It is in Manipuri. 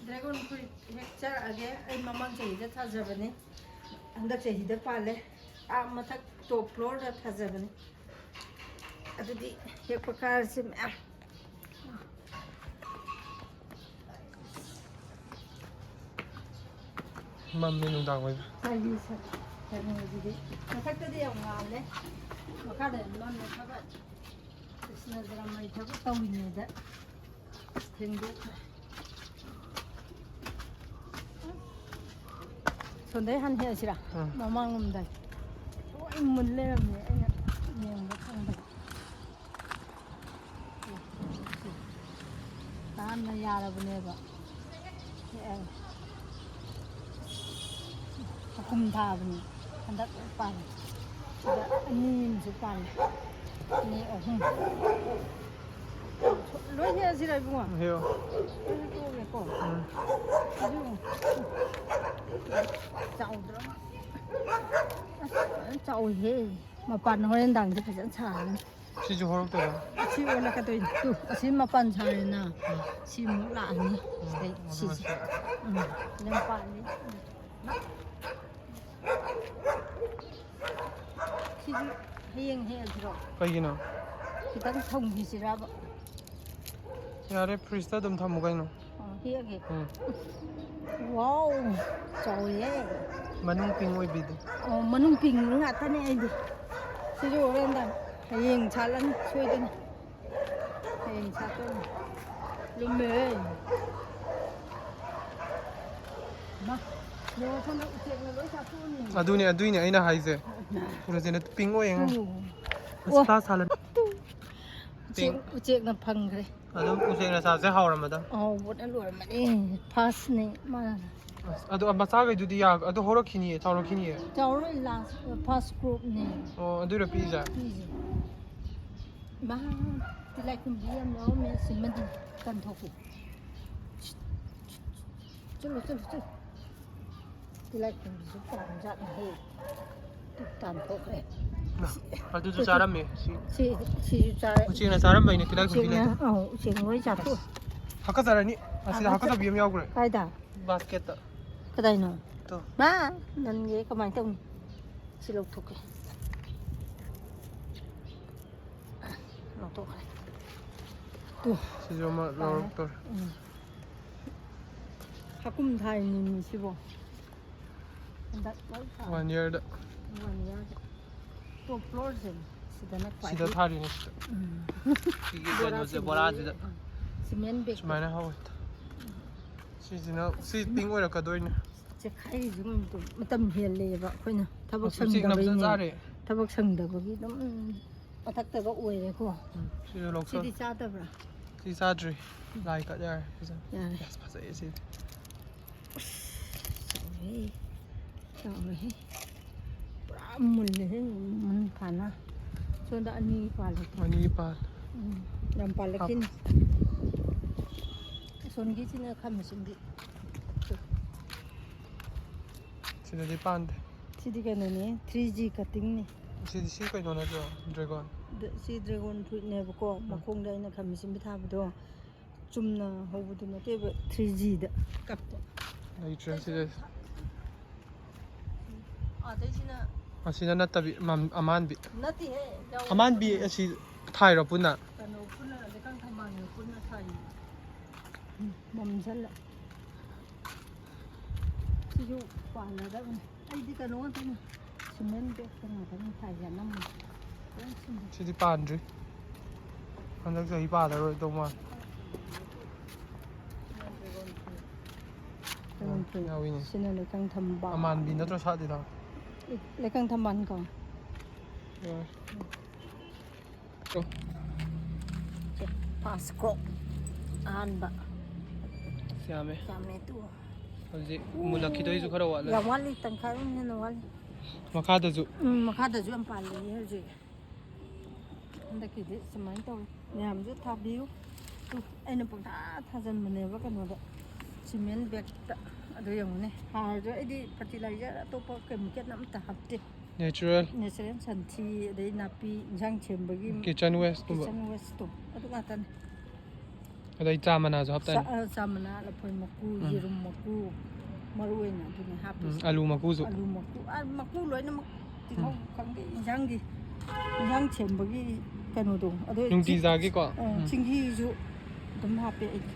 ꯗ꯭ꯔꯦꯒꯣꯟ ꯐ꯭ꯔꯨꯏꯠ ꯍꯦꯛꯆꯔꯛꯑꯒꯦ ꯑꯩ ꯃꯃꯥꯡ ꯆꯍꯤꯗ ꯊꯥꯖꯕꯅꯤ ꯍꯟꯗꯛ ꯆꯍꯤꯗ ꯄꯥꯜꯂꯦ ꯃꯊꯛ ꯇꯣꯞ ꯐ꯭ꯂꯣꯔꯗ ꯊꯥꯖꯕꯅꯤ ꯑꯗꯨꯗꯤ ꯍꯦꯛꯄ ꯀꯥꯔꯁꯤ ꯃꯌꯥꯝ ꯃꯝꯃꯦ ꯅꯨꯡꯗꯥꯡ ꯑꯣꯏꯕ ꯀꯩꯅꯣꯁꯤꯗꯤ ꯃꯊꯛꯇꯗꯤ ꯌꯥꯝ ꯉꯥꯜꯂꯦ ꯃꯈꯥꯗ ꯃꯝꯃꯦ ꯊꯕꯛ ꯀ꯭ꯔꯤꯁꯅ ꯊꯕꯛ ꯇꯧꯔꯤꯉꯩꯗ ꯊꯦꯡꯗꯣꯛꯈ꯭ꯔꯦ ꯁꯣꯟꯗꯩ ꯍꯥꯟ ꯍꯦꯛꯑꯁꯤꯔꯥ ꯃꯃꯥꯡꯂꯣꯝꯗꯩ ꯂꯣꯏ ꯃꯨꯟ ꯂꯩꯔꯝꯃꯦ ꯑꯩꯅ ꯌꯦꯡꯕ ꯈꯪꯗꯕ ꯇꯥꯟꯅ ꯌꯥꯔꯕꯅꯦꯕ ꯍꯦꯛꯑꯒ ꯍꯀꯨꯝ ꯊꯥꯕꯅꯤ ꯍꯟꯗꯛ ꯄꯥꯜꯂꯦ ꯁꯤꯗ ꯑꯅꯤ ꯑꯃꯁꯨ ꯄꯥꯜꯂꯦ ꯑꯅꯤ ꯑꯍꯨꯝ ꯂꯣꯏ ꯍꯦꯛꯑꯁꯤꯔ ꯏꯕꯨꯡꯉꯣ ꯍꯦꯛꯑꯣ ꯍꯦꯛꯇꯣꯛꯑꯒꯦꯀꯣ ꯆꯥꯎꯗ꯭ꯔꯣ ꯑꯁ ꯆꯥꯎꯏꯍꯦ ꯃꯄꯥꯟ ꯍꯣꯔꯦꯟꯗꯥꯡꯁꯦ ꯐꯖꯅ ꯁꯥꯔꯅꯤ ꯁꯤꯁꯨ ꯍꯧꯔꯛꯇꯣꯏꯔꯣ ꯁꯤ ꯑꯣꯜꯂꯛꯀꯗꯣꯏꯅꯤ ꯇꯨ ꯑꯁꯤ ꯃꯄꯥꯟ ꯁꯥꯔꯦꯅ ꯁꯤꯃꯨꯛ ꯂꯥꯛꯑꯅꯤ ꯁꯤꯗꯩ ꯁꯤꯁꯦ ꯌꯥꯝ ꯄꯥꯜꯂꯤ ꯁꯤꯁꯨ ꯍꯌꯦꯡ ꯍꯦꯛꯑꯁꯤꯔꯣ ꯀꯩꯒꯤꯅꯣ ꯈꯤꯇꯪ ꯊꯝꯈꯤꯁꯤꯔꯕ ꯌꯥꯔꯦ ꯐ꯭ꯔꯤꯖꯇ ꯑꯗꯨꯝ ꯊꯝꯃꯨ ꯀꯩꯅꯣ ꯍꯦꯛꯑꯒꯦ ꯋꯥꯎ ꯆꯥꯎꯏꯍꯦ ꯃꯅꯨꯡ ꯄꯤꯡ ꯑꯣꯏꯕꯤꯗꯣ ꯃꯅꯨꯡ ꯄꯤꯡ ꯉꯥꯛꯇꯅꯦ ꯑꯩꯗꯤ ꯁꯤꯁꯨ ꯍꯣꯔꯦꯟꯗꯥꯡ ꯍꯌꯦꯡ ꯁꯥꯠꯂꯅꯤ ꯁꯣꯏꯗꯅ ꯍꯌꯦꯡ ꯁꯥꯠꯇꯣꯏꯅꯤ ꯂꯨꯝꯃꯦꯍꯦ ꯑꯗꯨꯏꯅꯦ ꯑꯩꯅ ꯍꯥꯏꯁꯦ ꯎꯔꯁꯦꯅ ꯄꯤꯡ ꯑꯣꯏꯌꯦ ꯎꯆꯦꯛꯅ ꯐꯪꯈ꯭ꯔꯦ ꯑꯗꯨꯝ ꯎꯆꯦꯛꯅ ꯆꯥꯁꯦ ꯍꯥꯎꯔꯝꯃꯗ ꯍꯥꯎꯕꯅ ꯂꯣꯏꯔꯝꯃꯅꯤ ꯐꯥꯁꯅꯦ ꯃꯥꯅ ꯑꯁ ꯑꯗꯣ ꯃꯆꯥꯈꯩꯗꯨꯗꯤ ꯑꯗꯨ ꯍꯧꯔꯛꯈꯤꯅꯤꯌꯦ ꯆꯥꯎꯔꯛꯈꯤꯅꯤꯌꯦ ꯆꯥꯎꯔꯣꯏ ꯂꯥꯁ ꯐꯥꯔꯁ ꯀ꯭ꯔꯣꯞꯅꯦ ꯑꯣ ꯑꯗꯨꯏꯔꯣ ꯄꯤꯛꯏꯁꯦ ꯏꯃꯥ ꯇꯤꯂꯥꯏꯈꯨꯝꯕꯤ ꯌꯥꯝ ꯌꯥꯎꯔꯝꯃꯦ ꯁꯤꯃꯗꯤ ꯀꯟꯊꯣꯛꯀꯦ ꯆꯠꯂꯨ ꯇꯤꯂꯥꯏꯈꯨꯝꯕꯤꯁꯨ ꯄꯥꯝꯖꯥꯠꯅꯤꯍꯦ ꯇꯥꯟꯊꯣꯛꯈ꯭ꯔꯦ ꯑꯗꯨꯁꯨ ꯆꯥꯔꯝꯃꯦ ꯁꯤꯁꯨ ꯆꯥꯔꯦ ꯎꯆꯦꯛꯅ ꯆꯥꯔꯝꯕꯩꯅꯦ ꯇꯤꯂꯥꯏꯈꯨꯝꯕꯤ ꯂꯩꯇꯦ ꯎꯆꯦꯛ ꯂꯣꯏ ꯆꯥꯊꯣꯛ ꯍꯥꯀꯠꯆꯔꯅꯤ ꯑꯁꯤꯗ ꯍꯥꯀꯠꯆꯕꯤ ꯑꯃ ꯌꯥꯎꯈ꯭ꯔꯦ ꯀꯥꯏꯗ ꯕꯥꯁꯀꯦꯠꯇ ꯀꯗꯥꯏꯅꯣ ꯇꯣ ꯃꯥ ꯅꯟꯒꯦ ꯀꯃꯥꯏꯅ ꯇꯧꯅꯤ ꯁꯤ ꯂꯧꯊꯣꯛꯀꯦ ꯂꯧꯊꯣꯛꯈ꯭ꯔꯦ ꯁꯤꯁꯨ ꯑꯃ ꯂꯧꯔꯛꯇꯣꯔꯦ ꯍꯥꯀꯨꯝ ꯊꯥꯔꯤꯅꯤ ꯁꯤꯕꯣ ꯍꯟꯗꯛ 1 yearꯗ 1 yearꯗ ꯇꯣꯞ ꯐ꯭ꯂꯣꯔꯁꯦ ꯁꯤꯗꯅ ꯁꯤꯗ ꯊꯥꯔꯤꯅꯤ ꯁꯤꯗ ꯁꯤꯒꯤ ꯀꯩꯅꯣꯁꯦ ꯕꯣꯔꯥꯁꯤꯗ ꯁꯤꯃꯦꯟ ꯕꯦꯒ ꯁꯨꯃꯥꯏꯅ ꯍꯧꯋꯦ ꯁꯤ ꯄꯤꯡ ꯑꯣꯏꯔꯛꯀꯗꯣꯏꯅꯦ ꯆꯦꯈꯥꯏꯔꯤꯁꯨ ꯃꯇꯝ ꯍꯦꯜꯂꯦꯕ ꯑꯩꯈꯣꯏꯅ ꯊꯕꯛ ꯎꯆꯦꯛꯅ ꯐꯖꯅ ꯁꯪꯗꯕꯩꯅꯦ ꯆꯥꯔꯦ ꯊꯕꯛ ꯁꯪꯗꯕꯒꯤ ꯑꯗꯨꯝ ꯃꯊꯛꯇꯒ ꯑꯣꯏꯔꯦꯀꯣ ꯁꯤꯁꯨ ꯂꯧꯊꯣꯛ ꯁꯤꯗꯤ ꯆꯥꯗꯕ꯭ꯔꯥ ꯁꯤ ꯆꯥꯗ꯭ꯔꯤ ꯂꯥꯏ ꯀꯠ ꯌꯥꯔꯦ ꯐꯖꯅ ꯌꯥꯔꯦ ꯑꯁ ꯐꯖꯩꯌꯦ ꯁꯤꯗꯤ ꯆꯥꯎꯔꯦꯍꯦ ꯄꯨꯔꯥ ꯃꯨꯜꯂꯦꯍꯦ ꯃꯨꯟ ꯐꯥꯅ ꯁꯣꯝꯗ ꯑꯅꯤ ꯄꯥꯜꯂꯦ ꯑꯅꯤ ꯄꯥꯜ ꯌꯥꯝ ꯄꯥꯜꯂꯛꯈꯤꯅꯤ ꯑꯁꯣꯝꯒꯤꯁꯤꯅ ꯈꯥꯃꯦꯟꯁꯤꯟꯕꯤ ꯁꯤꯗꯗꯤ ꯄꯥꯟꯗꯦ ꯁꯤꯗꯤ ꯀꯩꯅꯣꯅꯦ 3G ꯀꯠꯇꯤꯡꯅꯤ ꯁꯤ ꯀꯩꯅꯣ ꯅꯠꯇ꯭ꯔꯣ ꯗ꯭ꯔꯦꯒꯣꯟ ꯁꯤ ꯗ꯭ꯔꯦꯒꯣꯟ ꯐ꯭ꯔꯨꯏꯠꯅꯦꯕꯀꯣ ꯃꯈꯣꯡꯗ ꯑꯩꯅ ꯈꯥꯃꯦꯟꯁꯤꯟꯕꯤ ꯊꯥꯕꯗꯣ ꯆꯨꯝꯅ ꯍꯧꯕꯗꯨ ꯅꯠꯇꯦꯕ 3Gꯗ ꯀꯛꯄ ꯂꯩꯇ꯭ꯔꯦ ꯁꯤꯗ ꯑꯗꯩꯁꯤꯅ ꯑꯁꯤꯅ ꯅꯠꯇꯕꯤ ꯑꯃꯥꯟꯕꯤ ꯅꯠꯇꯦꯍꯦ ꯑꯃꯥꯟꯕꯤ ꯑꯁꯤ ꯊꯥꯏꯔꯣ ꯄꯨꯟꯅ ꯀꯩꯅꯣ ꯄꯨꯟꯅ ꯂꯩꯀꯪ ꯊꯝꯕꯥꯜꯒ ꯄꯨꯟꯅ ꯊꯥꯏ ꯃꯝꯁꯤꯜꯂꯦ ꯁꯤꯁꯨ ꯄꯥꯜꯂꯗꯕꯅꯤ ꯑꯩꯗꯤ ꯀꯩꯅꯣ ꯉꯥꯛꯇꯅꯤ ꯁꯤꯃꯦꯟ ꯕꯦꯒꯇ ꯉꯥꯛꯇꯅꯤ ꯊꯥꯏꯁꯦ ꯑꯅꯝꯕꯅꯤ ꯁꯤꯗꯤ ꯄꯥꯟꯗ꯭ꯔꯤ ꯍꯟꯗꯛ ꯆꯍꯤ ꯄꯥꯜꯂꯔꯣꯏꯗꯧ ꯃꯥꯜꯂꯦ ꯌꯥꯎꯏꯅꯦ ꯁꯤꯅ ꯂꯩꯀꯪ ꯊꯝꯕꯥꯜ ꯑꯃꯥꯟꯕꯤ ꯅꯠꯇ꯭ꯔꯣ ꯁꯥꯠꯂꯤꯗꯣ ꯂꯩꯀꯪ ꯊꯝꯕꯥꯜ ꯀꯣ ꯐꯥꯔꯁ ꯀ꯭ꯔꯣꯞ ꯑꯍꯥꯟꯕ ꯌꯥꯝꯃꯦ ꯇꯨ ꯍꯧꯖꯤꯛ ꯃꯨꯜꯂꯛꯈꯤꯗꯣꯏꯁꯨ ꯈꯔ ꯋꯥꯠꯂꯦ ꯌꯥꯝ ꯋꯥꯠꯂꯤ ꯇꯪꯈꯥꯏ ꯑꯃ ꯍꯦꯟꯅ ꯋꯥꯠꯂꯤ ꯃꯈꯥꯗꯁꯨ ꯃꯈꯥꯗꯁꯨ ꯌꯥꯝ ꯄꯥꯜꯂꯤ ꯍꯧꯖꯤꯛ ꯍꯟꯗꯛꯀꯤꯗꯤ ꯁꯨꯃꯥꯏꯅ ꯇꯧꯋꯤ ꯃꯌꯥꯝꯁꯨ ꯊꯥꯕꯤꯌꯨ ꯑꯩꯅ ꯄꯪꯊꯥ ꯊꯥꯖꯤꯟꯕꯅꯦꯕ ꯀꯩꯅꯣꯗ ꯁꯤꯃꯦꯟ ꯕꯦꯒꯇ ꯑꯗꯨ ꯌꯦꯡꯉꯨꯅꯦ ꯍꯥꯔꯁꯨ ꯑꯩꯗꯤ ꯐꯔꯇꯤꯂꯥꯏꯖꯔ ꯑꯇꯣꯞꯄ ꯀꯦꯃꯤꯀꯦꯜ ꯑꯃꯇ ꯍꯥꯞꯇꯦ ꯅꯦꯆꯔꯦꯜ ꯁꯟꯊꯤ ꯑꯗꯩ ꯅꯥꯄꯤ ꯏꯟꯁꯥꯡ ꯁꯦꯝꯕꯒꯤ ꯀꯤꯆꯟ ꯋꯦꯁꯀꯨꯝꯕ ꯀꯤꯆꯟ ꯋꯦꯁꯇꯣ ꯑꯗꯨ ꯉꯥꯛꯇꯅꯤ ꯑꯗꯩ ꯆꯥ ꯃꯅꯥꯁꯨ ꯍꯥꯞꯇꯥꯏꯅꯦ ꯆꯥꯃꯅꯥ ꯂꯐꯣꯏ ꯃꯀꯨ ꯌꯦꯔꯨꯝ ꯃꯀꯨ ꯃꯔꯨ ꯑꯣꯏꯅ ꯑꯗꯨꯅꯤ ꯍꯥꯞꯄꯤꯁꯦ ꯑꯂꯨ ꯃꯀꯨꯁꯨ ꯑꯂꯨ ꯃꯀꯨ ꯂꯣꯏꯅꯃꯛ ꯇꯤꯜꯍꯧ ꯈꯪꯗꯦ ꯏꯟꯖꯥꯡ ꯁꯦꯝꯕꯒꯤ ꯀꯩꯅꯣꯗꯣ ꯑꯗꯨ ꯅꯨꯡꯇꯤꯖꯥꯒꯤꯀꯣ ꯆꯤꯡꯍꯤꯁꯨ ꯑꯗꯨꯝ ꯍꯥꯞꯄꯦ ꯑꯩꯗꯤ